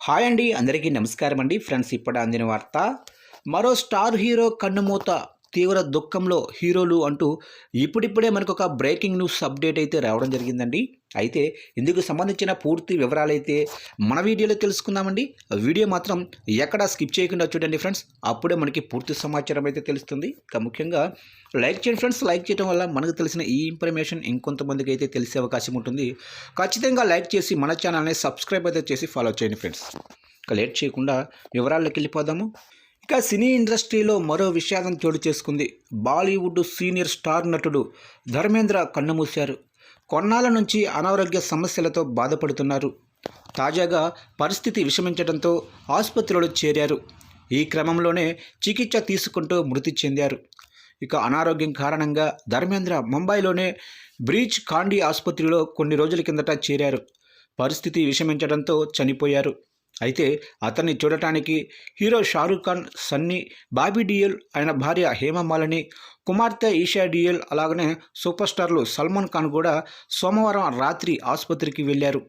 Hi అండి, అందరికీ నమస్కారం అండి. ఫ్రెండ్స్, ఇప్పుడు అందిన వార్త. మరో స్టార్ హీరో కన్నుమూత, తీవ్ర దుఃఖంలో హీరోలు అంటూ ఇప్పుడిప్పుడే మనకొక బ్రేకింగ్ న్యూస్ అప్డేట్ అయితే రావడం జరిగిందండి. అయితే ఇందుకు సంబంధించిన పూర్తి వివరాలైతే మన వీడియోలో తెలుసుకుందామండి. వీడియో మాత్రం ఎక్కడా స్కిప్ చేయకుండా చూడండి ఫ్రెండ్స్. అప్పుడే మనకి పూర్తి సమాచారం అయితే తెలుస్తుంది. ఇక ముఖ్యంగా లైక్ చేయండి ఫ్రెండ్స్. లైక్ చేయడం వల్ల మనకు తెలిసిన ఈ ఇన్ఫర్మేషన్ ఇంకొంతమందికి అయితే తెలిసే అవకాశం ఉంటుంది. ఖచ్చితంగా లైక్ చేసి మన ఛానల్ని సబ్స్క్రైబ్ అయితే చేసి ఫాలో చేయండి ఫ్రెండ్స్. ఇక లేట్ చేయకుండా వివరాల్లోకి వెళ్ళిపోదాము. ఇక సినీ ఇండస్ట్రీలో మరో విషాదం చోటు చేసుకుంది. బాలీవుడ్ సీనియర్ స్టార్ నటుడు ధర్మేంద్ర కన్నుమూశారు. కొన్నాళ్ళ నుంచి అనారోగ్య సమస్యలతో బాధపడుతున్నారు. తాజాగా పరిస్థితి విషమించడంతో ఆసుపత్రిలో చేరారు. ఈ క్రమంలోనే చికిత్స తీసుకుంటూ మృతి చెందారు. ఇక అనారోగ్యం కారణంగా ధర్మేంద్ర ముంబైలోనే బ్రీచ్ కాండీ ఆసుపత్రిలో కొన్ని రోజుల కిందట చేరారు. పరిస్థితి విషమించడంతో చనిపోయారు. అయితే అతన్ని చూడటానికి హీరో షారూఖ్ ఖాన్, సన్నీ, బాబీ డియోల్, ఆయన భార్య హేమమాలిని, కుమార్తె ఈషా డియోల్, అలాగనే సూపర్ స్టార్లు సల్మాన్ ఖాన్ కూడా సోమవారం రాత్రి ఆసుపత్రికి వెళ్లారు.